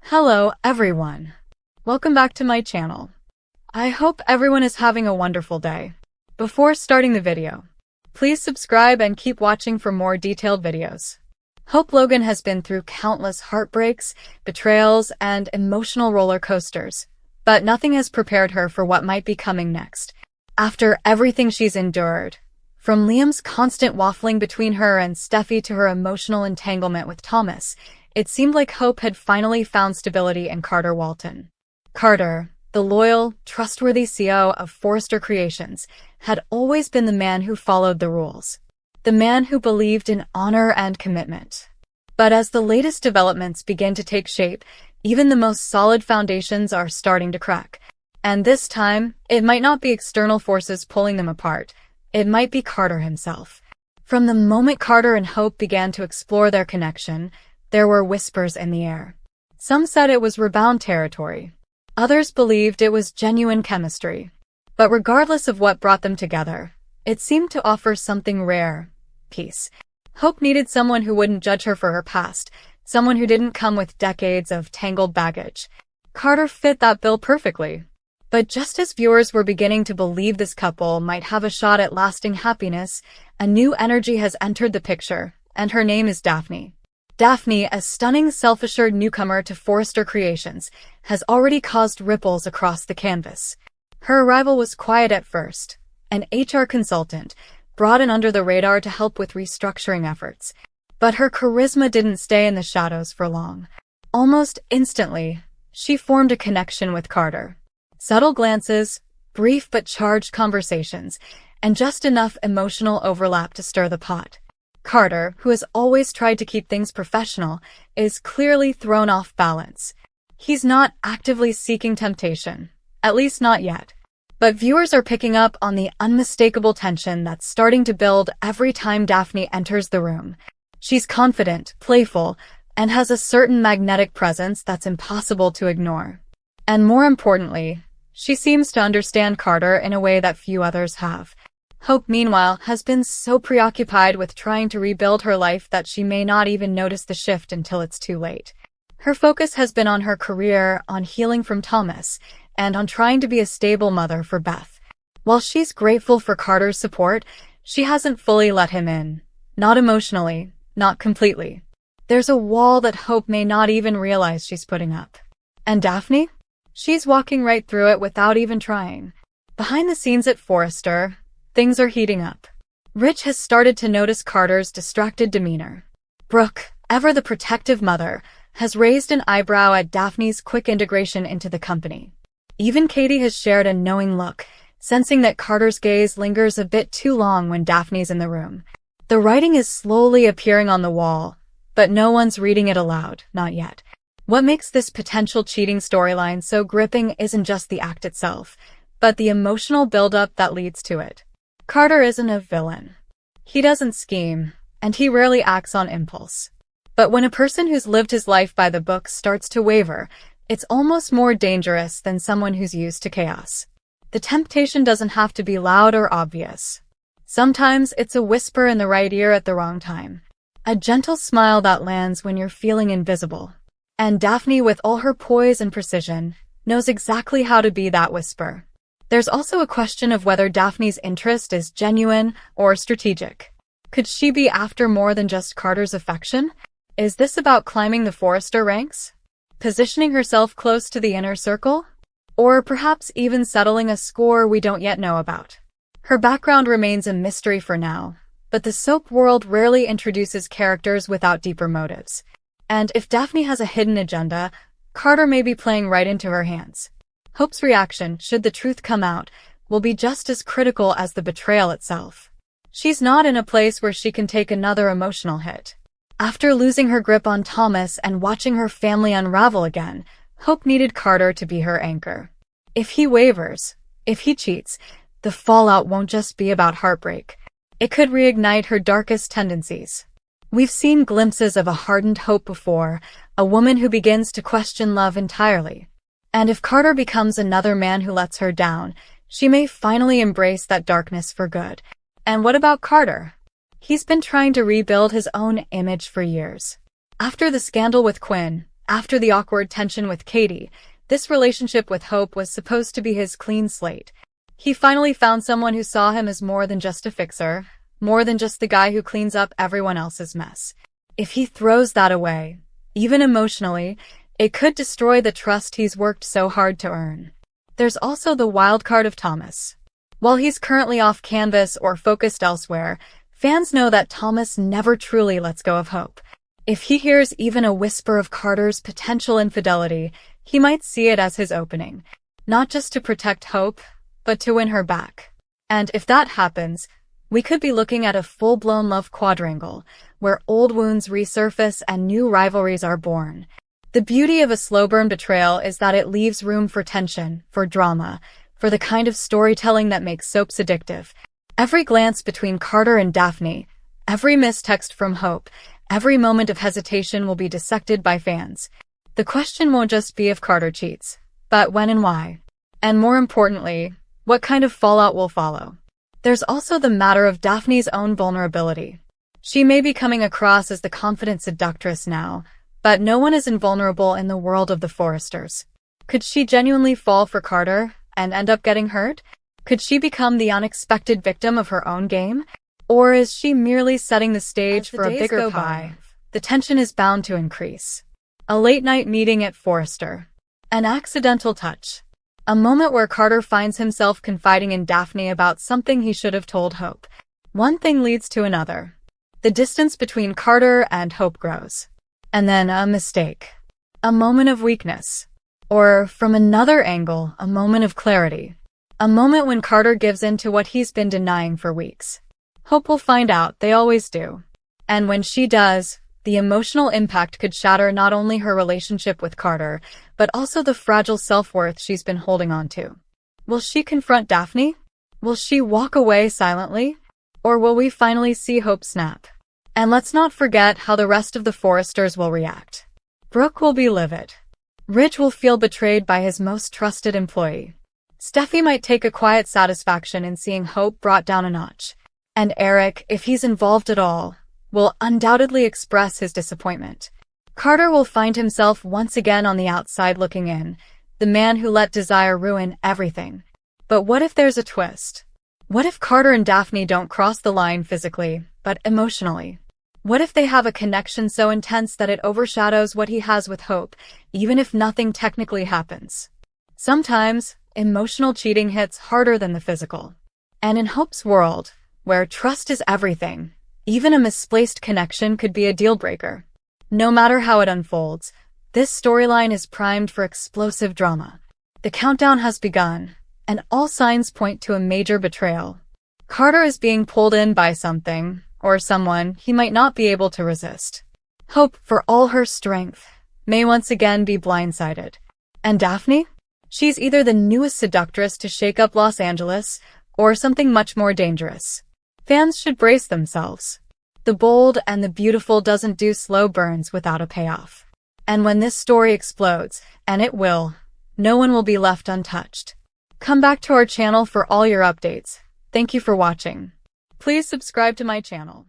Hello, everyone. Welcome back to my channel. I hope everyone is having a wonderful day. Before starting the video, please subscribe and keep watching for more detailed videos. Hope Logan has been through countless heartbreaks, betrayals, and emotional roller coasters, but nothing has prepared her for what might be coming next. After everything she's endured, from Liam's constant waffling between her and Steffi to her emotional entanglement with Thomas, it seemed like Hope had finally found stability in Carter Walton. Carter, the loyal, trustworthy CEO of Forrester Creations, had always been the man who followed the rules. The man who believed in honor and commitment. But as the latest developments begin to take shape, even the most solid foundations are starting to crack. And this time, it might not be external forces pulling them apart. It might be Carter himself. From the moment Carter and Hope began to explore their connection, there were whispers in the air. Some said it was rebound territory. Others believed it was genuine chemistry. But regardless of what brought them together, it seemed to offer something rare: peace. Hope needed someone who wouldn't judge her for her past, someone who didn't come with decades of tangled baggage. Carter fit that bill perfectly. But just as viewers were beginning to believe this couple might have a shot at lasting happiness, a new energy has entered the picture, and her name is Daphne. Daphne, a stunning, self-assured newcomer to Forrester Creations, has already caused ripples across the canvas. Her arrival was quiet at first, an HR consultant, brought in under the radar to help with restructuring efforts. But her charisma didn't stay in the shadows for long. Almost instantly, she formed a connection with Carter. Subtle glances, brief but charged conversations, and just enough emotional overlap to stir the pot. Carter, who has always tried to keep things professional, is clearly thrown off balance. He's not actively seeking temptation, at least not yet. But viewers are picking up on the unmistakable tension that's starting to build every time Daphne enters the room. She's confident, playful, and has a certain magnetic presence that's impossible to ignore. And more importantly, she seems to understand Carter in a way that few others have. Hope, meanwhile, has been so preoccupied with trying to rebuild her life that she may not even notice the shift until it's too late. Her focus has been on her career, on healing from Thomas, and on trying to be a stable mother for Beth. While she's grateful for Carter's support, she hasn't fully let him in. Not emotionally, not completely. There's a wall that Hope may not even realize she's putting up. And Daphne? She's walking right through it without even trying. Behind the scenes at Forrester, things are heating up. Rich has started to notice Carter's distracted demeanor. Brooke, ever the protective mother, has raised an eyebrow at Daphne's quick integration into the company. Even Katie has shared a knowing look, sensing that Carter's gaze lingers a bit too long when Daphne's in the room. The writing is slowly appearing on the wall, but no one's reading it aloud, not yet. What makes this potential cheating storyline so gripping isn't just the act itself, but the emotional buildup that leads to it. Carter isn't a villain. He doesn't scheme, and he rarely acts on impulse. But when a person who's lived his life by the book starts to waver, it's almost more dangerous than someone who's used to chaos. The temptation doesn't have to be loud or obvious. Sometimes it's a whisper in the right ear at the wrong time. A gentle smile that lands when you're feeling invisible. And Daphne, with all her poise and precision, knows exactly how to be that whisper. There's also a question of whether Daphne's interest is genuine or strategic. Could she be after more than just Carter's affection? Is this about climbing the Forrester ranks? Positioning herself close to the inner circle? Or perhaps even settling a score we don't yet know about? Her background remains a mystery for now, but the soap world rarely introduces characters without deeper motives. And if Daphne has a hidden agenda, Carter may be playing right into her hands. Hope's reaction, should the truth come out, will be just as critical as the betrayal itself. She's not in a place where she can take another emotional hit. After losing her grip on Thomas and watching her family unravel again, Hope needed Carter to be her anchor. If he wavers, if he cheats, the fallout won't just be about heartbreak. It could reignite her darkest tendencies. We've seen glimpses of a hardened Hope before, a woman who begins to question love entirely. And if Carter becomes another man who lets her down, she may finally embrace that darkness for good. And what about Carter? He's been trying to rebuild his own image for years. After the scandal with Quinn, After the awkward tension with Katie, this relationship with Hope was supposed to be his clean slate. He finally found someone who saw him as more than just a fixer, more than just the guy who cleans up everyone else's mess. If he throws that away, even emotionally, it could destroy the trust he's worked so hard to earn. There's also the wild card of Thomas. While he's currently off canvas or focused elsewhere, fans know that Thomas never truly lets go of Hope. If he hears even a whisper of Carter's potential infidelity, he might see it as his opening, not just to protect Hope, but to win her back. And if that happens, we could be looking at a full-blown love quadrangle, where old wounds resurface and new rivalries are born. The beauty of a slow-burn betrayal is that it leaves room for tension, for drama, for the kind of storytelling that makes soaps addictive. Every glance between Carter and Daphne, every missed text from Hope, every moment of hesitation will be dissected by fans. The question won't just be if Carter cheats, but when and why. And more importantly, what kind of fallout will follow. There's also the matter of Daphne's own vulnerability. She may be coming across as the confident seductress now, but no one is invulnerable in the world of the Forresters. Could she genuinely fall for Carter and end up getting hurt? Could she become the unexpected victim of her own game? Or is she merely setting the stage for a bigger pie? The tension is bound to increase. A late-night meeting at Forrester. An accidental touch. A moment where Carter finds himself confiding in Daphne about something he should have told Hope. One thing leads to another. The distance between Carter and Hope grows. And then a mistake. A moment of weakness. Or, from another angle, a moment of clarity. A moment when Carter gives in to what he's been denying for weeks. Hope will find out, they always do. And when she does, the emotional impact could shatter not only her relationship with Carter, but also the fragile self-worth she's been holding on to. Will she confront Daphne? Will she walk away silently? Or will we finally see Hope snap? And let's not forget how the rest of the Forresters will react. Brooke will be livid. Ridge will feel betrayed by his most trusted employee. Steffi might take a quiet satisfaction in seeing Hope brought down a notch. And Eric, if he's involved at all, will undoubtedly express his disappointment. Carter will find himself once again on the outside looking in, the man who let desire ruin everything. But what if there's a twist? What if Carter and Daphne don't cross the line physically, but emotionally? What if they have a connection so intense that it overshadows what he has with Hope, even if nothing technically happens? Sometimes, emotional cheating hits harder than the physical. And in Hope's world, where trust is everything, even a misplaced connection could be a deal-breaker. No matter how it unfolds, this storyline is primed for explosive drama. The countdown has begun, and all signs point to a major betrayal. Carter is being pulled in by something, or someone, he might not be able to resist. Hope, for all her strength, may once again be blindsided. And Daphne? She's either the newest seductress to shake up Los Angeles, or something much more dangerous. Fans should brace themselves. The bold and the beautiful doesn't do slow burns without a payoff. And when this story explodes, and it will, no one will be left untouched. Come back to our channel for all your updates. Thank you for watching. Please subscribe to my channel.